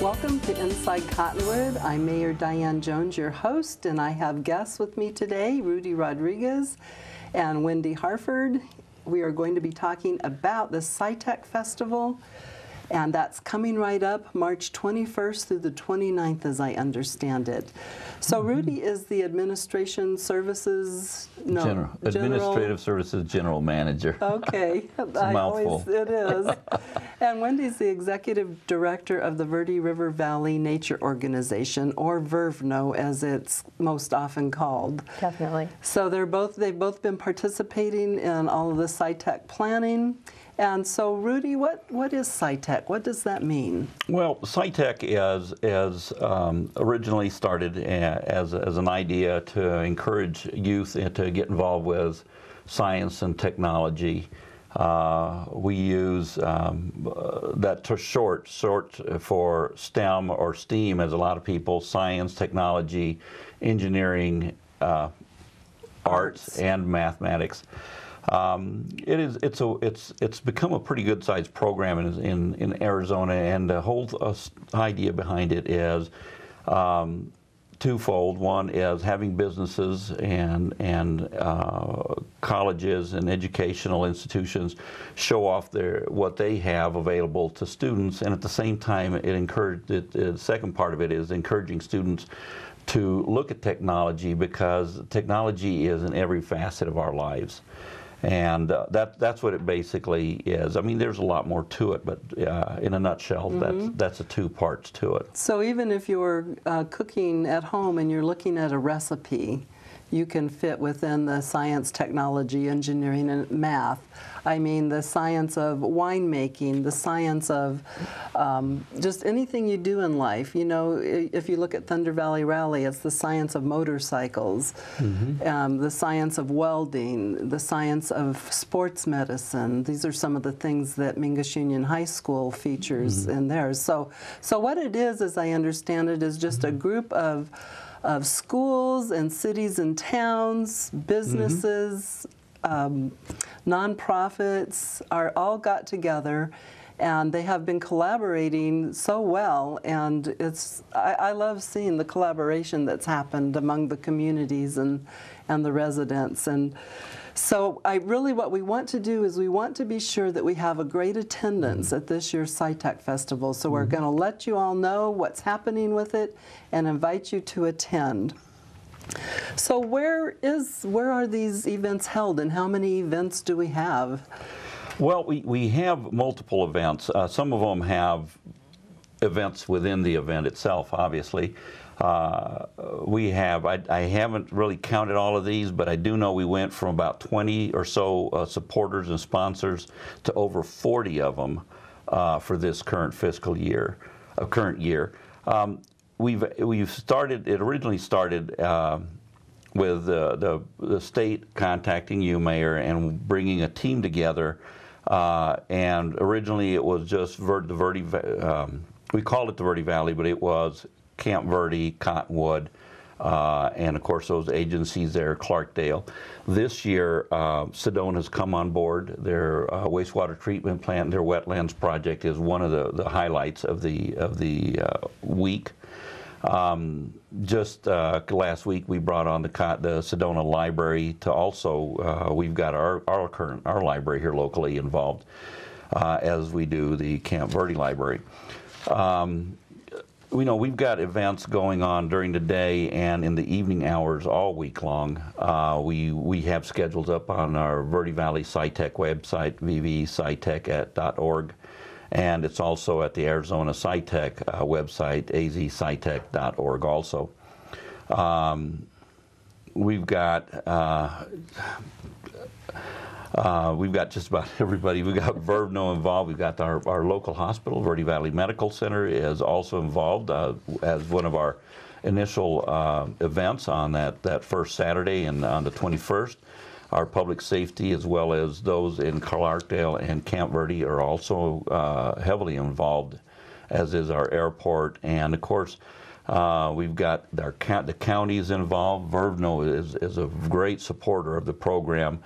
Welcome to Inside Cottonwood. I'm Mayor Diane Joens, your host, and I have guests with me today, Rudy Rodriguez and Wendy Harford. We are going to be talking about the SciTech Festival, and that's coming right up March 21st through the 29th, as I understand it. So Rudy is the Administrative Services General Manager. Okay, it is. And Wendy's the Executive Director of the Verde Valley Nature Organization, or VRVNO, as it's most often called. Definitely. So they've both been participating in all of the SciTech planning. And so, Rudy, what is SciTech? What does that mean? Well, SciTech is originally started as an idea to encourage youth to get involved with science and technology. We use that short for STEM or STEAM, as a lot of people: science, technology, engineering, arts, and mathematics. It's become a pretty good sized program in Arizona, and the whole idea behind it is twofold. One is having businesses and colleges and educational institutions show off what they have available to students, and at the same time, the second part of it is encouraging students to look at technology, because technology is in every facet of our lives. And that's what it basically is. I mean, there's a lot more to it, but in a nutshell, that's the two parts to it. So even if you're cooking at home and you're looking at a recipe, you can fit within the science, technology, engineering, and math. I mean, the science of winemaking, the science of just anything you do in life. You know, if you look at Thunder Valley Rally, it's the science of motorcycles, the science of welding, the science of sports medicine. These are some of the things that Mingus Union High School features in theirs. So what it is, as I understand it, is just a group of schools and cities and towns, businesses, nonprofits are all got together, and they have been collaborating so well, and I love seeing the collaboration that's happened among the communities and the residents. And so what we want to do is we want to be sure that we have a great attendance at this year's SciTech Festival. So we're going to let you all know what's happening with it and invite you to attend. So where are these events held, and how many events do we have? Well, we have multiple events. Some of them have events within the event itself, obviously. We have, I haven't really counted all of these, but I do know we went from about 20 or so supporters and sponsors to over 40 of them for this current year. It originally started with the state contacting you, Mayor, and bringing a team together. And originally it was just we called it the Verde Valley, but it was Camp Verde, Cottonwood, and of course those agencies there, Clarkdale. This year, Sedona has come on board. Their wastewater treatment plant, their wetlands project, is one of the highlights of the week. Just last week, we brought on the Sedona Library to also. We've got our library here locally involved, as we do the Camp Verde Library. We've got events going on during the day and in the evening hours all week long. We have schedules up on our Verde Valley SciTech website, vvscitech.org, and it's also at the Arizona SciTech website, azscitech.org also. We've got just about everybody. We've got VRVNO involved. We've got our local hospital, Verde Valley Medical Center, is also involved as one of our initial events on that first Saturday and on the 21st. Our public safety, as well as those in Clarkdale and Camp Verde, are also heavily involved, as is our airport. And of course, we've got the counties involved. VRVNO is a great supporter of the program.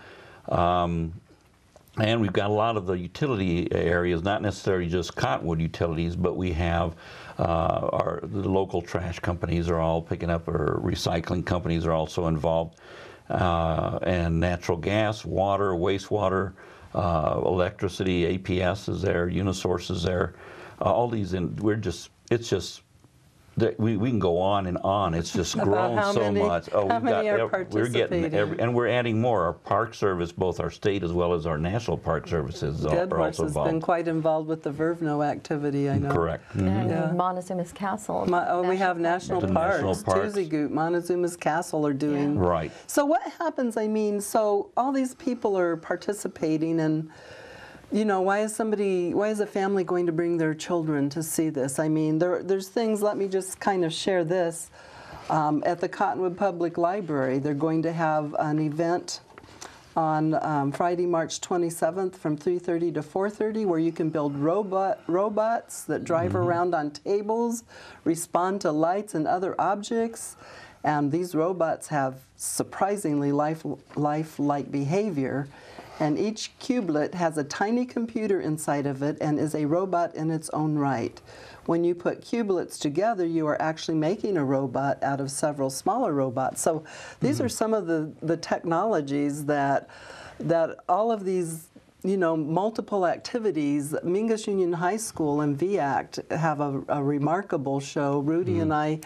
And we've got a lot of the utility areas, not necessarily just Cottonwood utilities, but we have the local trash companies are all picking up, or recycling companies are also involved, and natural gas, water, wastewater, electricity, APS is there, Unisource is there, all these, and it's just, we can go on and on. It's just grown so much. Oh, how many are participating? We're getting and we're adding more. Our Park Service, both our state as well as our national park services, are also involved. Has been quite involved with the Vervno activity, I know. Correct. And Yeah. Montezuma's Castle. We have national parks. Tuzigoot, Montezuma's Castle are doing. Yeah. Right. So what happens, I mean, so all these people are participating, and you know, why is a family going to bring their children to see this? I mean, there's things, let me just kind of share this. At the Cottonwood Public Library, they're going to have an event on Friday, March 27th from 3:30 to 4:30, where you can build robots that drive around on tables, respond to lights and other objects. And these robots have surprisingly lifelike behavior. And each cubelet has a tiny computer inside of it and is a robot in its own right. When you put cubelets together, you are actually making a robot out of several smaller robots. So these are some of the technologies that all of these, you know, multiple activities. Mingus Union High School and VACT have a remarkable show. Rudy and I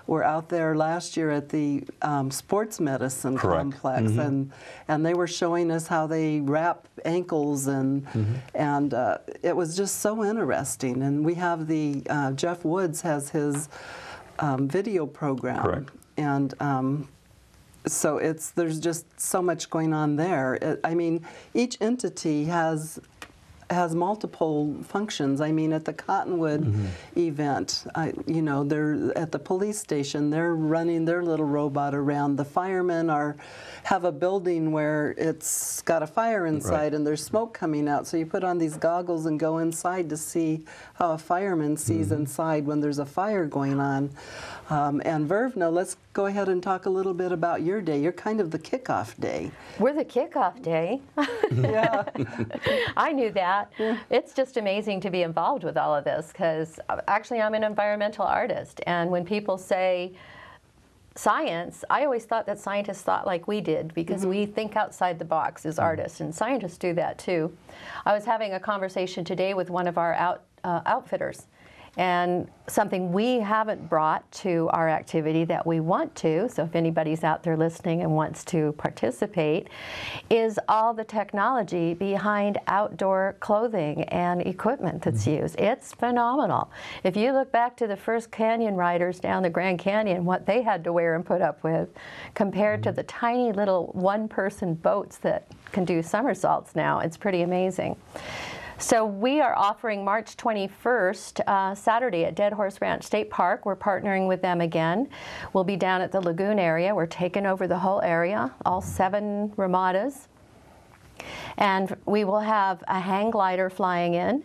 were out there last year at the sports medicine complex, and they were showing us how they wrap ankles, and it was just so interesting. And we have the Jeff Woods has his video program. Correct. And so there's just so much going on there. I mean, each entity has multiple functions. I mean, at the Cottonwood event, you know, they're at the police station, they're running their little robot around. The firemen have a building where it's got a fire inside, and there's smoke coming out. So you put on these goggles and go inside to see how a fireman sees inside when there's a fire going on. And Vervno, let's go ahead and talk a little bit about your day. You're kind of the kickoff day. We're the kickoff day. Yeah. I knew that. Yeah. It's just amazing to be involved with all of this, because actually I'm an environmental artist, and when people say science, I always thought that scientists thought like we did, because we think outside the box as artists, and scientists do that too. I was having a conversation today with one of our outfitters, and something we haven't brought to our activity that we want to, so if anybody's out there listening and wants to participate, is all the technology behind outdoor clothing and equipment that's used. It's phenomenal. If you look back to the first canyon riders down the Grand Canyon, what they had to wear and put up with, compared to the tiny little one-person boats that can do somersaults now, it's pretty amazing. So we are offering March 21st, Saturday at Dead Horse Ranch State Park. We're partnering with them again. We'll be down at the lagoon area. We're taking over the whole area, all 7 ramadas. And we will have a hang glider flying in.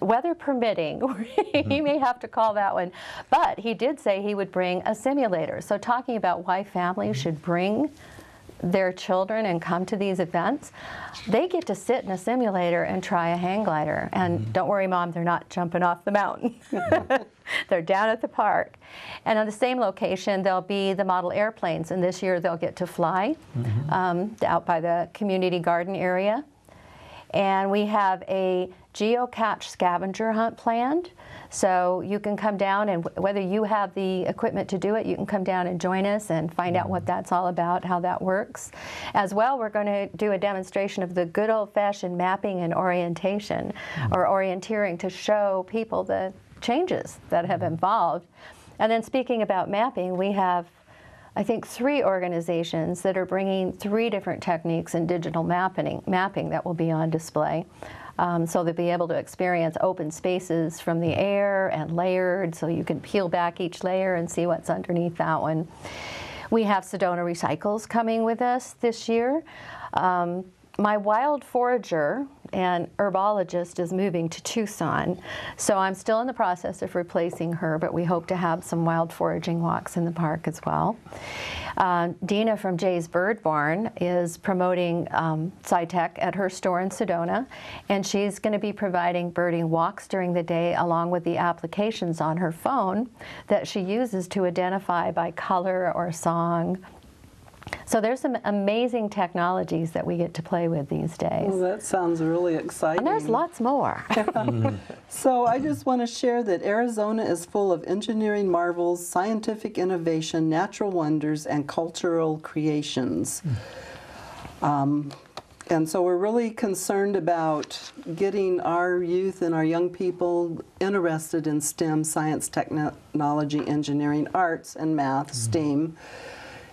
Weather permitting, he may have to call that one. But he did say he would bring a simulator. So talking about why families should bring their children and come to these events, they get to sit in a simulator and try a hang glider. And don't worry, Mom, they're not jumping off the mountain. They're down at the park. And on the same location, there'll be the model airplanes. And this year, they'll get to fly out by the community garden area. And we have a geocache scavenger hunt planned. So you can come down, and whether you have the equipment to do it, you can come down and join us and find out what that's all about, how that works. As well, we're going to do a demonstration of the good old-fashioned mapping and orientation, or orienteering, to show people the changes that have evolved. And then speaking about mapping, we have, I think, 3 organizations that are bringing 3 different techniques in digital mapping that will be on display. So they'll be able to experience open spaces from the air and layered, so you can peel back each layer and see what's underneath that one. We have Sedona Recycles coming with us this year. My wild forager and herbologist is moving to Tucson. So I'm still in the process of replacing her, but we hope to have some wild foraging walks in the park as well. Dina from Jay's Bird Barn is promoting SciTech at her store in Sedona, and she's going to be providing birding walks during the day along with the applications on her phone that she uses to identify by color or song. So there's some amazing technologies that we get to play with these days. Well, that sounds really exciting. And there's lots more. So I just want to share that Arizona is full of engineering marvels, scientific innovation, natural wonders, and cultural creations. And so we're really concerned about getting our youth and our young people interested in STEM, science, technology, engineering, arts, and math, STEAM,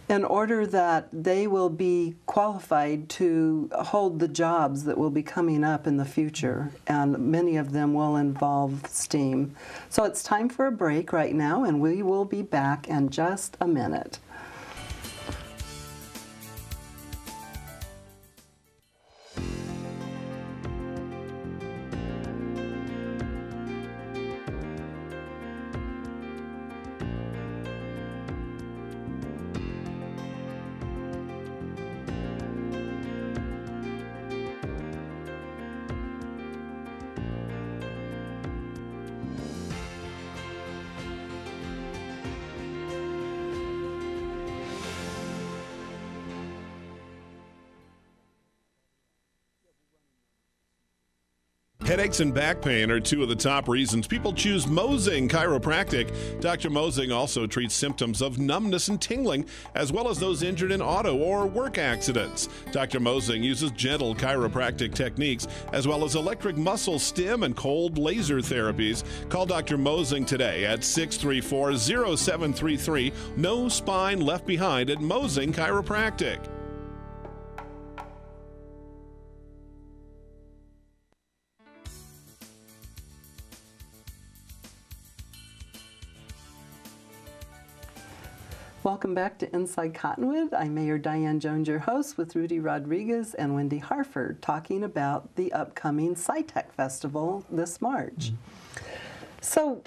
in order that they will be qualified to hold the jobs that will be coming up in the future, and many of them will involve STEAM. So it's time for a break right now, and we will be back in just a minute. Headaches and back pain are two of the top reasons people choose Mosing Chiropractic. Dr. Mosing also treats symptoms of numbness and tingling, as well as those injured in auto or work accidents. Dr. Mosing uses gentle chiropractic techniques, as well as electric muscle stim and cold laser therapies. Call Dr. Mosing today at 634-0733. No spine left behind at Mosing Chiropractic. Welcome back to Inside Cottonwood. I'm Mayor Diane Joens, your host, with Rudy Rodriguez and Wendy Harford, talking about the upcoming SciTech Festival this March. So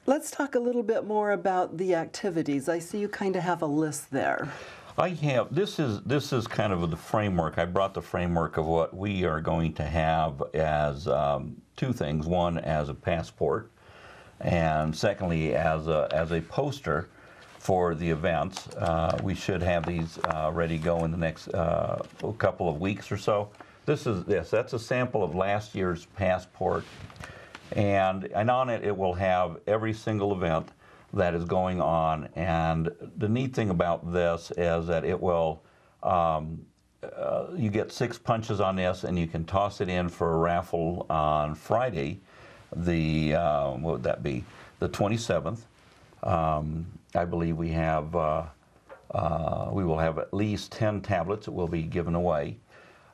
let's talk a little bit more about the activities. I see you kind of have a list there. I have. This is kind of the framework. I brought the framework of what we are going to have as two things. One, as a passport, and secondly, as a poster for the events. We should have these ready to go in the next couple of weeks or so. That's a sample of last year's passport, and on it will have every single event that is going on. And the neat thing about this is that it will you get 6 punches on this, and you can toss it in for a raffle on Friday, what would that be, the 27th. I believe we will have at least 10 tablets that will be given away.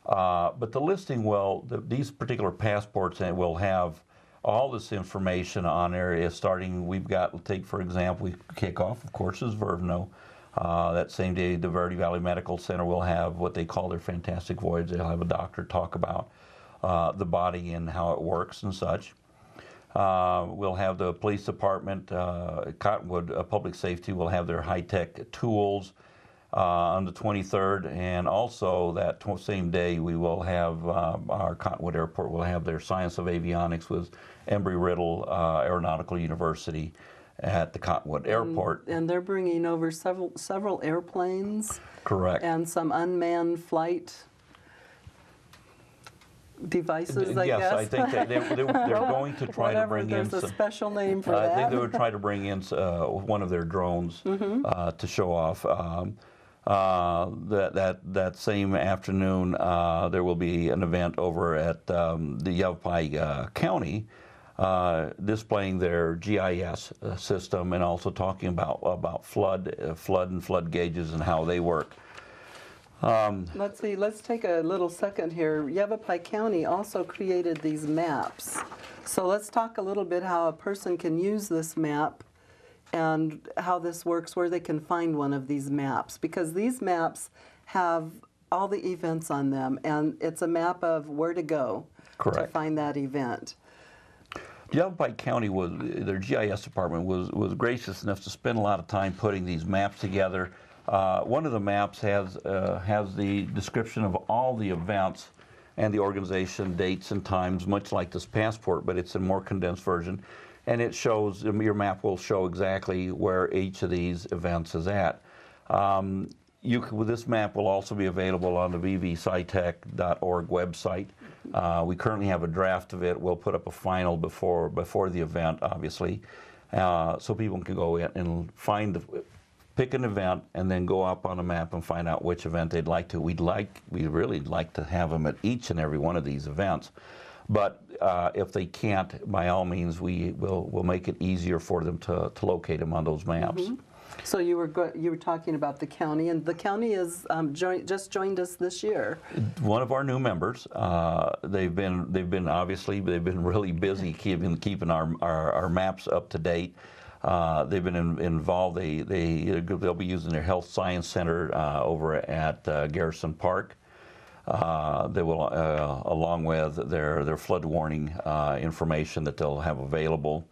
But the listing these particular passports will have all this information on there. Starting, take for example, we kick off, of course, is Vervno. That same day, the Verde Valley Medical Center will have what they call their Fantastic Voyage. They'll have a doctor talk about the body and how it works and such. We'll have the police department, Cottonwood Public Safety will have their high-tech tools on the 23rd, and also that same day we will have our Cottonwood Airport will have their Science of Avionics with Embry-Riddle Aeronautical University at the Cottonwood Airport. And they're bringing over several airplanes. Correct. And some unmanned flight devices, I guess. Yes, I think they're going to try to bring in there's a special name for that. I think they would try to bring in one of their drones to show off. That same afternoon, there will be an event over at the Yavapai County displaying their GIS system, and also talking about flood and flood gauges and how they work. Let's see, let's take a little second here. Yavapai County also created these maps. So let's talk a little bit how a person can use this map and how this works, where they can find one of these maps. Because these maps have all the events on them, and it's a map of where to go to Correct. find that event. Yavapai County their GIS department was gracious enough to spend a lot of time putting these maps together. One of the maps has the description of all the events and the organization, dates and times, much like this passport, but it's a more condensed version. And it shows, your map will show exactly where each of these events is at. This map will also be available on the vvscitech.org website. We currently have a draft of it. We'll put up a final before the event, obviously, so people can go in and pick an event and then go up on a map and find out which event they'd like to. We'd really like to have them at each and every one of these events. But if they can't, by all means, we'll make it easier for them to locate them on those maps. Mm-hmm. So you were talking about the county, and the county is just joined us this year. One of our new members. They've been really busy keeping our maps up to date. They've been involved. They'll be using their Health Science Center over at Garrison Park. They will, along with their flood warning information that they'll have available.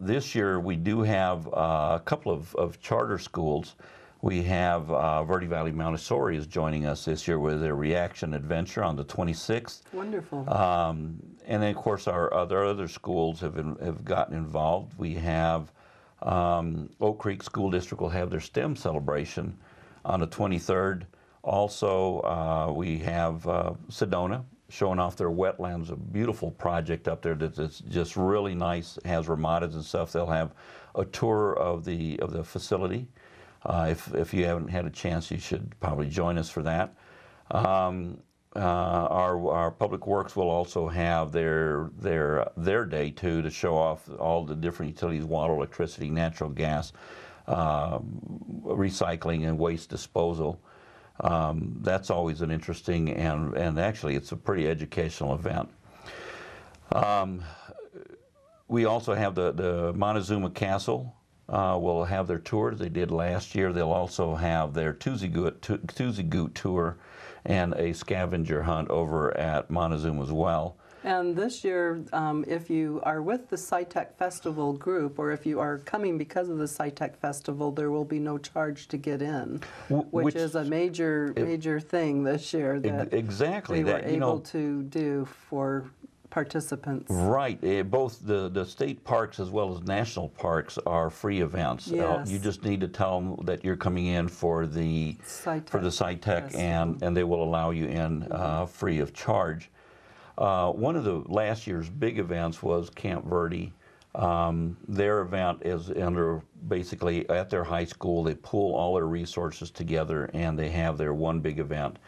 This year we do have a couple of charter schools. We have Verde Valley Montessori is joining us this year with their Reaction Adventure on the 26th. Wonderful. And then, of course, our other schools have gotten involved. We have Oak Creek School District will have their STEM celebration on the 23rd. Also, we have Sedona showing off their wetlands, a beautiful project up there that's just really nice, has ramadas and stuff. They'll have a tour of the facility. If you haven't had a chance, you should probably join us for that. Our Public Works will also have their day too, to show off all the different utilities: water, electricity, natural gas, recycling, and waste disposal. That's always an interesting and actually it's a pretty educational event. We also have the Montezuma Castle will have their tours. They did last year. They'll also have their Tuesday Goot tour and a scavenger hunt over at Montezuma as well. And this year, if you are with the SciTech Festival group, or if you are coming because of the SciTech Festival, there will be no charge to get in, which is a major thing this year that exactly we were able to do for participants. Right. Both the state parks as well as national parks are free events. Yes. You just need to tell them that you're coming in for the SciTech, and they will allow you in free of charge. One of the last year's big events was Camp Verde. Their event is basically at their high school. They pool all their resources together and they have their one big event.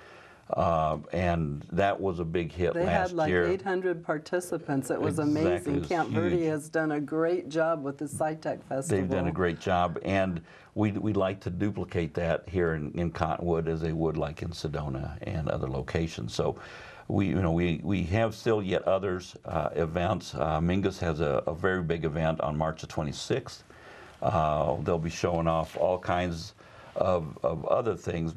And that was a big hit last year. They had like 800 participants. It was amazing. It was Camp Verde huge. has done a great job with the SciTech Festival. They've done a great job, and we'd like to duplicate that here in Cottonwood as they would like in Sedona and other locations. So we have still yet others events. Mingus has a very big event on March the 26th. They'll be showing off all kinds of other things,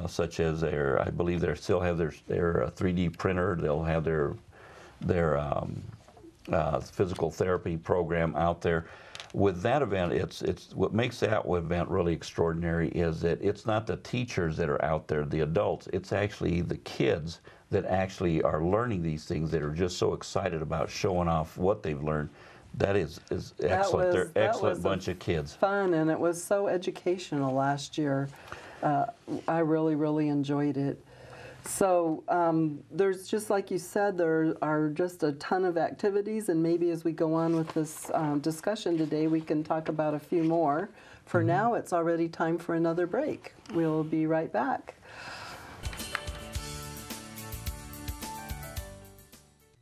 such as I believe they still have their 3D printer. They'll have their physical therapy program out there. With that event, it's what makes that event really extraordinary is that it's not the teachers that are out there, the adults. It's actually the kids that actually are learning these things, that are just so excited about showing off what they've learned. That is excellent. They're excellent bunch of kids. Fun, and it was so educational last year. I really enjoyed it. So there's, just like you said, there are just a ton of activities, and maybe as we go on with this discussion today, we can talk about a few more. For now, it's already time for another break. We'll be right back.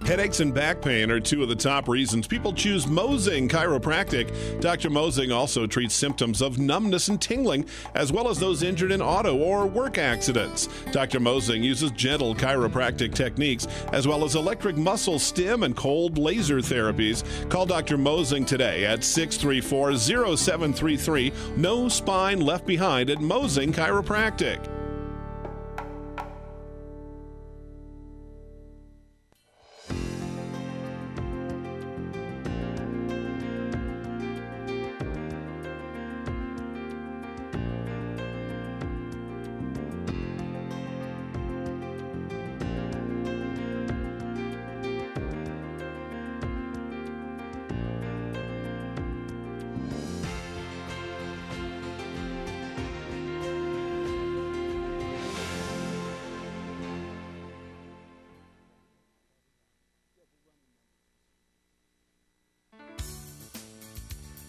Headaches and back pain are two of the top reasons people choose Mosing Chiropractic. Dr. Mosing also treats symptoms of numbness and tingling, as well as those injured in auto or work accidents. Dr. Mosing uses gentle chiropractic techniques, as well as electric muscle stim and cold laser therapies. Call Dr. Mosing today at 634-0733. No spine left behind at Mosing Chiropractic.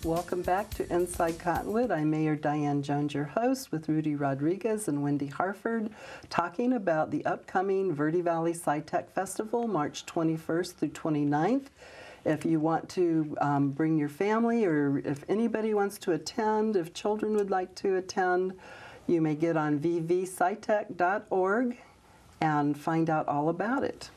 Welcome back to Inside Cottonwood. I'm Mayor Diane Joens, your host, with Rudy Rodriguez and Wendy Harford, talking about the upcoming Verde Valley SciTech Festival, March 21st through 29th. If you want to bring your family, or if anybody wants to attend, if children would like to attend, you may get on vvscitech.org and find out all about it.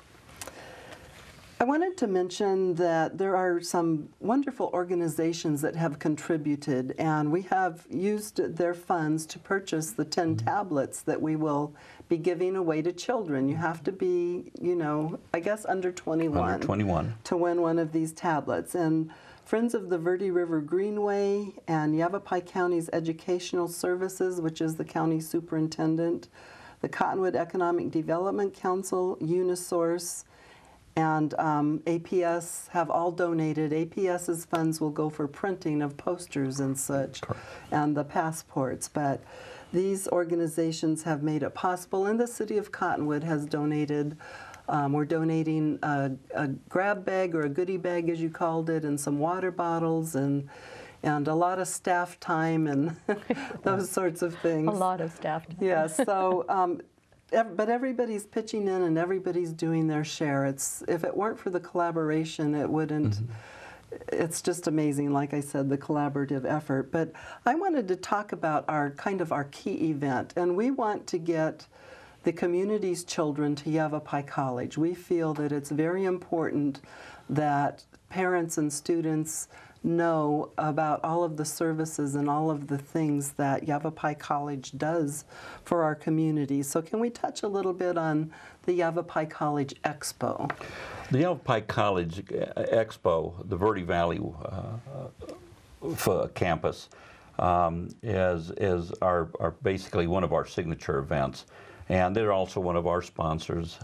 I wanted to mention that there are some wonderful organizations that have contributed, and we have used their funds to purchase the 10 tablets that we will be giving away to children. You have to be, you know, I guess under 21, Under 21. to win one of these tablets. And Friends of the Verde River Greenway and Yavapai County's Educational Services, which is the county superintendent, the Cottonwood Economic Development Council, Unisource, and APS have all donated. APS's funds will go for printing of posters and such, and the passports. But these organizations have made it possible, and the city of Cottonwood has donated. We're donating a grab bag, or a goodie bag as you called it, and some water bottles, and a lot of staff time and those sorts of things. A lot of staff time. Yes, so but everybody's pitching in and everybody's doing their share. If it weren't for the collaboration, it wouldn't. It's just amazing, like I said, the collaborative effort. But I wanted to talk about our key event, and we want to get the community's children to Yavapai College. We feel that it's very important that parents and students know about all of the services and all of the things that Yavapai College does for our community. So can we touch a little bit on the Yavapai College Expo? The Yavapai College Expo, the Verde Valley campus, is our basically one of our signature events. And they're also one of our sponsors,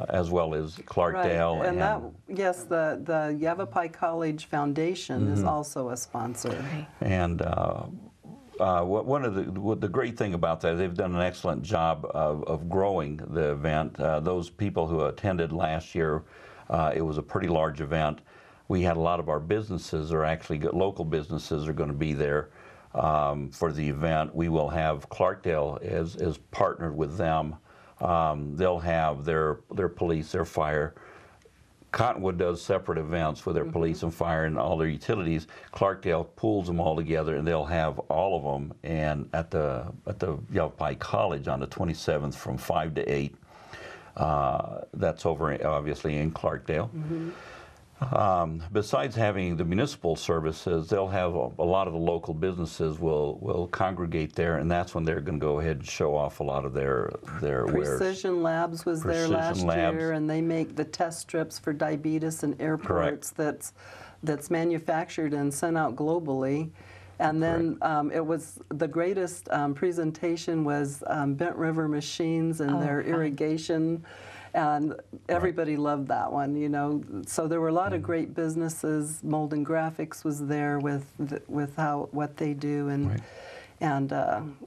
as well as Clarkdale. Right. And yes, the Yavapai College Foundation is also a sponsor. Right. And one of the great thing about that, they've done an excellent job of growing the event. Those people who attended last year, it was a pretty large event. We had a lot of our businesses, or actually local businesses, are going to be there. For the event. We will have Clarkdale as partnered with them. They'll have their police, their fire. Cottonwood does separate events with their police and fire and all their utilities. Clarkdale pools them all together, and they'll have all of them and at the Yavapai College on the 27th from 5 to 8. That's over obviously in Clarkdale. Besides having the municipal services, they'll have a lot of the local businesses will congregate there, and that's when they're going to go ahead and show off a lot of their wares. Precision Labs was there last year, and they make the test strips for diabetes in airports. That's manufactured and sent out globally. And then it was the greatest presentation was Bent River Machines and their irrigation. And everybody loved that one, you know. So there were a lot of great businesses. Molden Graphics was there with what they do, and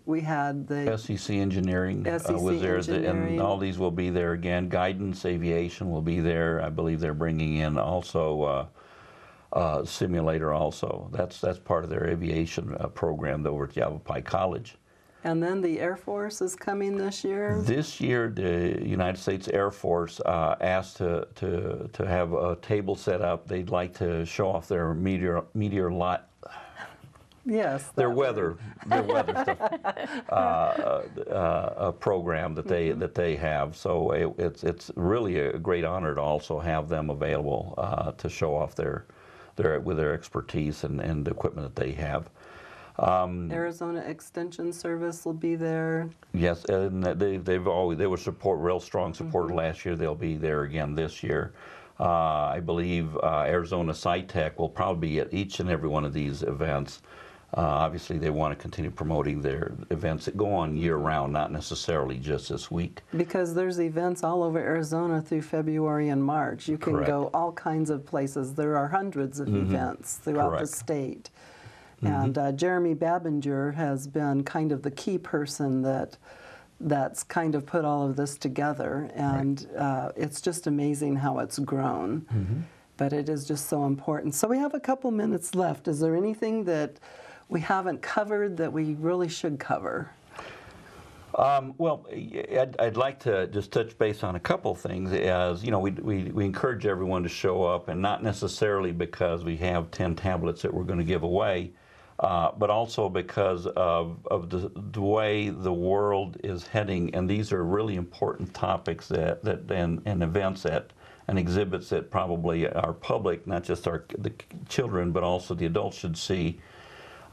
we had the SEC Engineering was there, and all these will be there again. Guidance Aviation will be there. I believe they're bringing in also simulator. Also, that's part of their aviation program over at Yavapai College. And then the Air Force is coming this year. This year, the United States Air Force asked to have a table set up. They'd like to show off their Yes, their weather stuff, program that they have. So it's really a great honor to also have them available to show off their expertise and the equipment that they have. Arizona Extension Service will be there. Yes, and they were real strong supporter last year. They'll be there again this year. I believe Arizona SciTech will probably be at each and every one of these events. Obviously, they want to continue promoting their events that go on year-round, not necessarily just this week. Because there's events all over Arizona through February and March. You can go all kinds of places. There are hundreds of events throughout the state. And Jeremy Babinger has been kind of the key person that's kind of put all of this together. And it's just amazing how it's grown. But it is just so important. So we have a couple minutes left. Is there anything that we haven't covered that we really should cover? Well, I'd like to just touch base on a couple things. As you know, we encourage everyone to show up, and not necessarily because we have 10 tablets that we're going to give away, but also because of the way the world is heading. And these are really important topics and events and exhibits that probably our public, not just the children, but also the adults should see.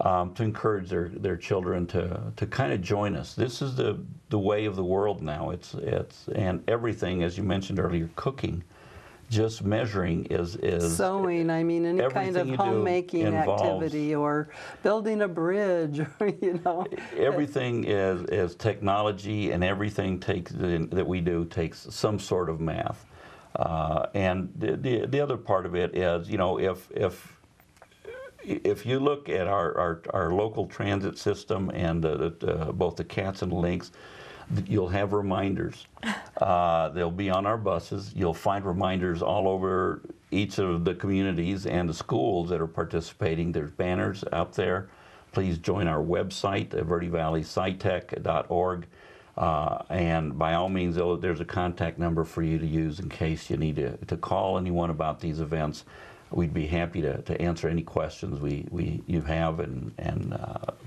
To encourage their children to kind of join us. This is the way of the world now. And everything, as you mentioned earlier, cooking, just measuring is sewing. I mean, any kind of homemaking activity, or building a bridge, or, you know. Everything is technology, and everything that we do takes some sort of math. And the other part of it is, you know, if you look at our local transit system and both the cats and the lynx, you'll have reminders. They'll be on our buses. You'll find reminders all over each of the communities and the schools that are participating. There's banners out there. Please join our website, Verde Valley SciTech.org. And by all means, there's a contact number for you to use in case you need to call anyone about these events. We'd be happy to answer any questions you have, and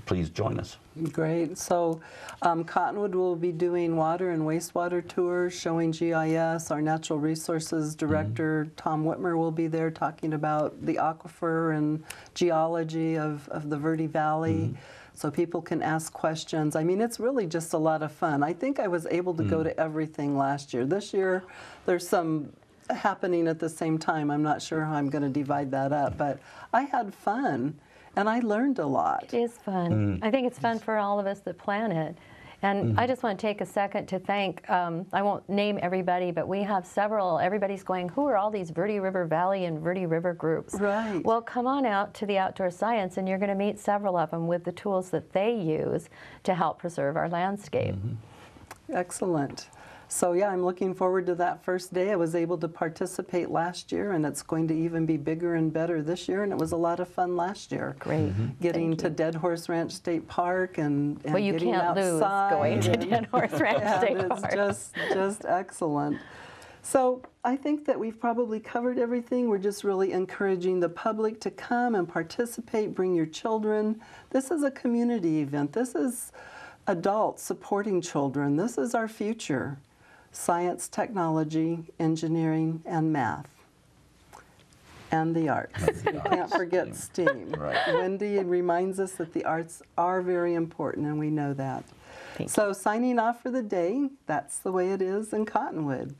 please join us. Great. So Cottonwood will be doing water and wastewater tours, showing GIS. Our natural resources director, Tom Whitmer, will be there talking about the aquifer and geology of the Verde Valley. So people can ask questions. I mean, it's really just a lot of fun. I think I was able to go to everything last year. This year, there's some happening at the same time. I'm not sure how I'm going to divide that up, but I had fun and I learned a lot. It is fun. I think it's fun for all of us that plan it. And I just want to take a second to thank, I won't name everybody, but we have several, everybody's going, who are all these Verde River Valley and Verde River groups? Right. Well, come on out to the Outdoor Science and you're going to meet several of them with the tools that they use to help preserve our landscape. Excellent. So yeah, I'm looking forward to that first day. I was able to participate last year, and it's going to even be bigger and better this year, and it was a lot of fun last year. Great. Getting to Dead Horse Ranch State Park and well, you getting can't outside. Lose going to Dead Horse Ranch State Park. It's just excellent. So I think that we've probably covered everything. We're just really encouraging the public to come and participate, bring your children. This is a community event. This is adults supporting children. This is our future. Science, technology, engineering, and math. And the arts. You can't forget STEAM. Right. Wendy reminds us that the arts are very important, and we know that. So signing off for the day, that's the way it is in Cottonwood.